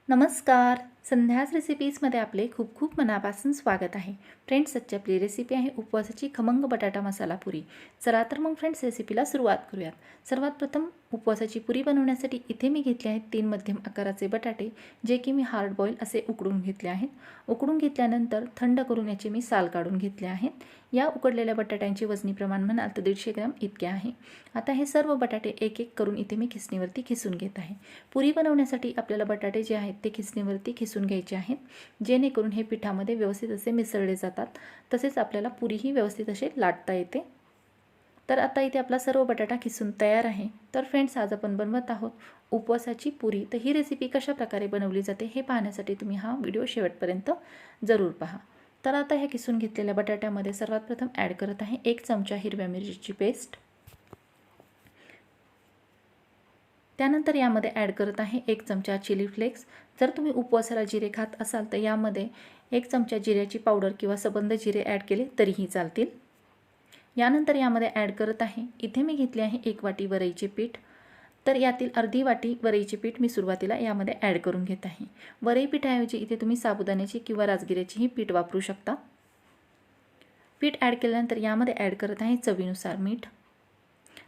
नमस्कार. संध्याच रेसिपीजमध्ये आपले खूप खूप मनापासून स्वागत आहे. फ्रेंड्स, आजची आपली रेसिपी आहे उपवासाची खमंग बटाटा मसाला पुरी. चला तर मग फ्रेंड्स रेसिपीला सुरुवात करूयात. सर्वात प्रथम उपवासाची पुरी बनवण्यासाठी इथे मी घेतले आहेत 3 मध्यम आकाराचे बटाटे, जे की मी हार्ड बॉईल असे उकडून घेतले आहेत. उकडून घेतल्यानंतर थंड करून याचे मी साल काढून घेतले आहेत. या उकडलेल्या बटाट्यांचे वजनी प्रमाण म्हणाल तर 150 ग्रॅम इतके आहे. आता हे सर्व बटाटे एक एक करून इथे मी खिसणीवरती खिसून घेत आहे. पुरी बनवण्यासाठी आपल्याला बटाटे जे आहेत ते खिसणीवरती खिसून घ्यायचे आहेत, जेणेकरून हे पिठामध्ये व्यवस्थित असे मिसळले जातात. तसेच आपल्याला पुरीही व्यवस्थित असे लाटता येते. तर आता इथे आपला सर्व बटाटा खिसून तयार आहे. तर फ्रेंड्स, आज आपण बनवत आहोत उपवासाची पुरी. तर ही रेसिपी कशा प्रकारे बनवली जाते हे पाहण्यासाठी तुम्ही हा व्हिडिओ शेवटपर्यंत जरूर पहा. तर आता ह्या खिसून घेतलेल्या बटाट्यामध्ये सर्वात प्रथम ॲड करत आहे 1 चमचा हिरव्या मिरचीची पेस्ट. त्यानंतर यामध्ये ॲड करत आहे 1 चमचा चिली फ्लेक्स. जर तुम्ही उपवासाला जिरे खात असाल तर यामध्ये 1 चमचा जिऱ्याची पावडर किंवा सबंध जिरे ॲड केले तरीही चालतील. यानंतर यामध्ये ॲड करत आहे, इथे मी घेतले आहे 1 वाटी वरईचे पीठ. तर यातील अर्धी वाटी वरईचे पीठ मी सुरुवातीला यामध्ये ॲड करून घेत आहे. वरई पिठाऐवजी इथे तुम्ही साबुदाण्याची किंवा राजगिऱ्याचीही पीठ वापरू शकता. पीठ ॲड केल्यानंतर यामध्ये ॲड करत आहे चवीनुसार मीठ.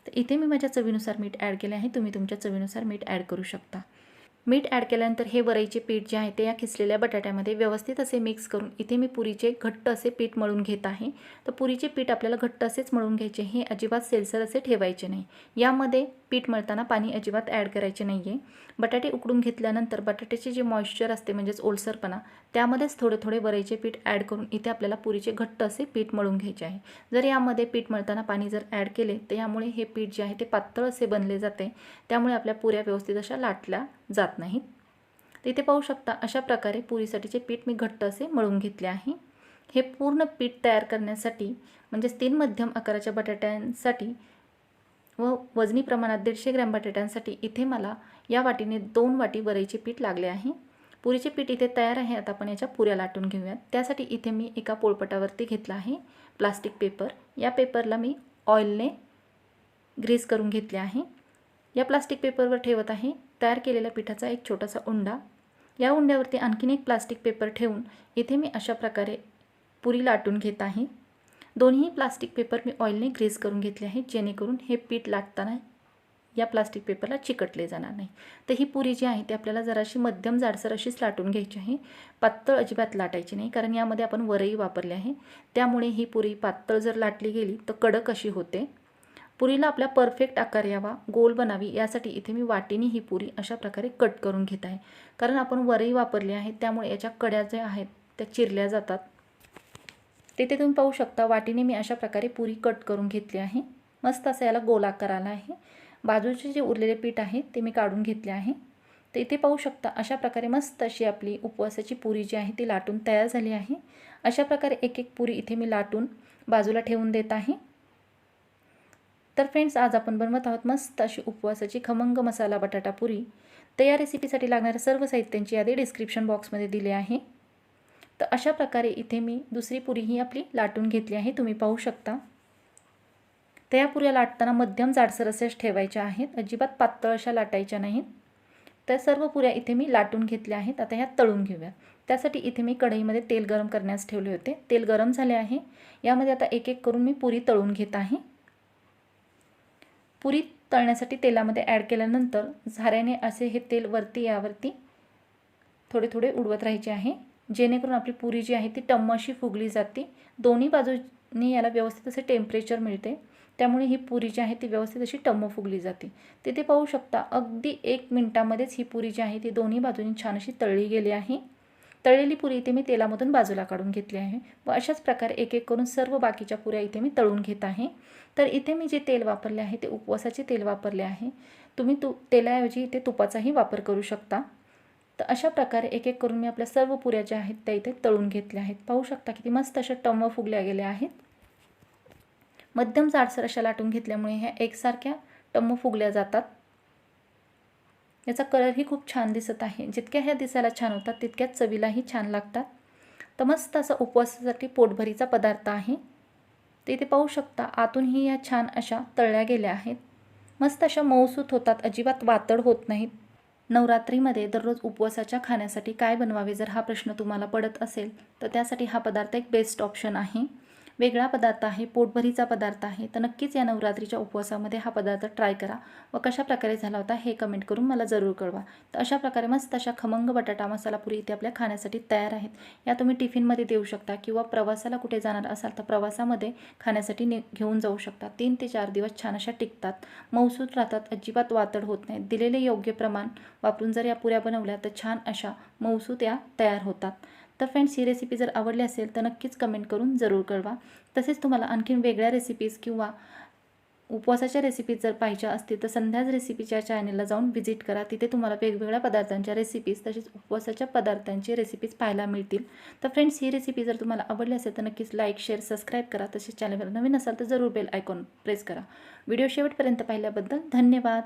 तर इथे मी माझ्या चवीनुसार मीठ ॲड केले आहे. तुम्ही तुमच्या चवीनुसार मीठ ॲड करू शकता. मीठ ॲड केल्यानंतर हे वरईचे पीठ जे आहे ते या खिसलेल्या बटाट्यामध्ये व्यवस्थित असे मिक्स करून इथे मी पुरीचे घट्ट असे पीठ मळून घेत आहे. तर पुरीचे पीठ आपल्याला घट्ट असेच मळून घ्यायचे, हे अजिबात सेलसर असे ठेवायचे नाही. यामध्ये पीठ मळताना पाणी अजिबात ॲड करायचे नाही आहे. बटाटे उकडून घेतल्यानंतर बटाट्याचे जे मॉइश्चर असते म्हणजेच ओलसरपणा, त्यामध्येच थोडे थोडे वरईचे पीठ ॲड करून इथे आपल्याला पुरीचे घट्ट असे पीठ मळून घ्यायचे आहे. जर यामध्ये पीठ मळताना पाणी जर ॲड केले तर यामुळे हे पीठ जे आहे ते पातळ असे बनले जाते. त्यामुळे आपल्या पुऱ्या व्यवस्थित अशा लाटल्या जात नाहीत. तर इथे पाहू शकता अशा प्रकारे पुरीसाठीचे पीठ मी घट्ट असे मळून घेतले आहे. हे पूर्ण पीठ तयार करण्यासाठी म्हणजेच 3 मध्यम आकाराच्या बटाट्यांसाठी व वजनी प्रमाणात 150 ग्रॅम बटाट्यांसाठी इथे मला या वाटीने 2 वाटी वरईचे पीठ लागले आहे. पुरीचे पीठ इथे तयार आहे. आता आपण याच्या पुऱ्या लाटून घेऊयात. त्यासाठी इथे मी एका पोळपाटावरती घेतला आहे प्लास्टिक पेपर. या पेपरला मी ऑइलने ग्रीस करून घेतले आहे. या प्लास्टिक पेपरवर ठेवत आहे तयार केलेल्या पिठाचा एक छोटासा उंडा. या उंड्यावरती आणखीन एक प्लास्टिक पेपर ठेवून इथे मी अशा प्रकारे पुरी लाटून घेत आहे. दोन्ही प्लास्टिक पेपर मी ऑइलने ग्रीस करून घेतले आहे, जेणेकरून हे पीठ लाटताना या प्लास्टिक पेपरला चिकटले जाणार नाही. तर ही पुरी जी आहे ती आपल्याला जराशी मध्यम जाडसर अशीच लाटून घ्यायची आहे. पातळ अजिबात लाटायची नाही, कारण यामध्ये आपण वरई वापरले आहे. त्यामुळे ही पुरी पातळ जर लाटली गेली तर कडक अशी होते. पुरीला आपला परफेक्ट आकार यावा, गोल बनावी, यासाठी इथे मी वाटीने ही पुरी अशा प्रकारे कट करून घेत आहे. कारण आपण वरई वापरली आहे त्यामुळे याच्या कड्या ज्या आहेत त्या चिरल्या जातात. तिथे तुम्ही पाहू शकता वाटीने मी अशा प्रकारे पुरी कट करून घेतली आहे. मस्त असा याला गोल आकार आला आहे. बाजूचे जे उरलेले पीठ आहे ते मी काढून घेतले आहे. तर इथे पाहू शकता अशा प्रकारे मस्त अशी आपली उपवासाची पुरी जी आहे ती लाटून तयार झाली आहे. अशा प्रकारे एक एक पुरी इथे मी लाटून बाजूला ठेवून देत आहे. तर फ्रेंड्स, आज आपण बनवत आहोत मस्त अशी उपवासाची खमंग मसाला बटाटा पुरी. तर या रेसिपीसाठी लागणाऱ्या सर्व साहित्यांची यादी डिस्क्रिप्शन बॉक्समध्ये दिली आहे. तर अशा प्रकारे इथे मी दुसरी पुरी ही आपली लाटून घेतली आहे, तुम्ही पाहू शकता. तर या पुऱ्या लाटताना मध्यम जाडसर असेच ठेवायच्या आहेत, अजिबात पातळ अशा लाटायच्या नाहीत. तर सर्व पुऱ्या इथे मी लाटून घेतल्या आहेत. आता ह्या तळून घेऊया. त्यासाठी इथे मी कढईमध्ये तेल गरम करण्यास ठेवले होते. तेल गरम झाले आहे. यामध्ये आता एक एक करून मी पुरी तळून घेत आहे. पुरी तळण्यासाठी तेलामध्ये ॲड केल्यानंतर झाऱ्याने असे हे तेल वरती यावरती थोडे थोडे उडवत राहायचे आहे, जेणेकरून आपली पुरी जी आहे ती टम्म अशी फुगली जाते. दोन्ही बाजूंनी याला व्यवस्थित असे टेम्परेचर मिळते, त्यामुळे ही पुरी जी आहे ती व्यवस्थित अशी टम्म फुगली जाते. तिथे पाहू शकता अगदी 1 मिनिटामध्येच ही पुरी जी आहे ती दोन्ही बाजूंनी छान अशी तळली गेली आहे. तळलेली पुरी इथे मी तेलामधून बाजूला काढून घेतली आहे व अशाच प्रकारे एक एक करून सर्व बाकीच्या पुऱ्या इथे मी तळून घेत आहे. तर इथे मी जे तेल वापरले आहे ते उपवासाचे तेल वापरले आहे. तुम्ही तेलाऐवजी इथे तुपाचाही वापर करू शकता. तर अशा प्रकारे एक एक करून मी आपल्या सर्व पुऱ्या ज्या आहेत त्या इथे तळून घेतल्या आहेत. पाहू शकता किती मस्त अशा टम्म फुगल्या गेल्या आहेत. मध्यम जाडसर अशा लाटून घेतल्यामुळे ह्या एकसारख्या टम्म फुगल्या जातात. याचा कलरही खूप छान दिसत आहे. जितक्या ह्या दिसायला छान होतात तितक्याच चवीलाही छान लागतात. तर मस्त असा उपवासासाठी पोटभरीचा पदार्थ आहे. तर इथे पाहू शकता आतूनही या छान अशा तळल्या गेल्या आहेत. मस्त अशा मऊसूत होतात, अजिबात वातड होत नाहीत. नवरात्रीमध्ये दररोज उपवासाच्या खाण्यासाठी काय बनवावे जर हा प्रश्न तुम्हाला पडत असेल तर त्यासाठी हा पदार्थ एक बेस्ट ऑप्शन आहे. वेगळा पदार्थ आहे, पोटभरीचा पदार्थ आहे. तर नक्कीच या नवरात्रीच्या उपवासामध्ये हा पदार्थ ट्राय करा व कशा प्रकारे झाला होता हे कमेंट करून मला जरूर कळवा. तर अशा प्रकारे मस्त अशा खमंग बटाटा मसाला पुरी इथे आपल्या खाण्यासाठी तयार आहेत. या तुम्ही टिफिनमध्ये देऊ शकता किंवा प्रवासाला कुठे जाणार असाल तर प्रवासामध्ये खाण्यासाठी घेऊन जाऊ शकता. 3 ते 4 दिवस छान अशा टिकतात, मऊसूत राहतात, अजिबात वातड होत नाहीत. दिलेले योग्य प्रमाण वापरून जर या पुऱ्या बनवल्या तर छान अशा मऊसूत या तयार होतात. तर फ्रेंड्स, ही रेसिपी जर आवडली असेल तर नक्कीच कमेंट करून जरूर कळवा. तसेच तुम्हाला आणखीन वेगळ्या रेसिपीज किंवा उपवासाच्या रेसिपीज जर पाहिजे असतील तर संध्याच रेसिपीच्या चॅनलला जाऊन व्हिजिट करा. तिथे तुम्हाला वेगवेगळ्या पदार्थांच्या रेसिपीज तसेच उपवासाच्या पदार्थांची रेसिपीज पाहायला मिळतील. तर फ्रेंड्स, ही रेसिपी जर तुम्हाला आवडली असेल तर नक्कीच लाईक, शेअर, सबस्क्राईब करा. तसेच चॅनलवर नवीन असाल तर जरूर बेल आयकॉन प्रेस करा. व्हिडिओ शेवटपर्यंत पाहिल्याबद्दल धन्यवाद.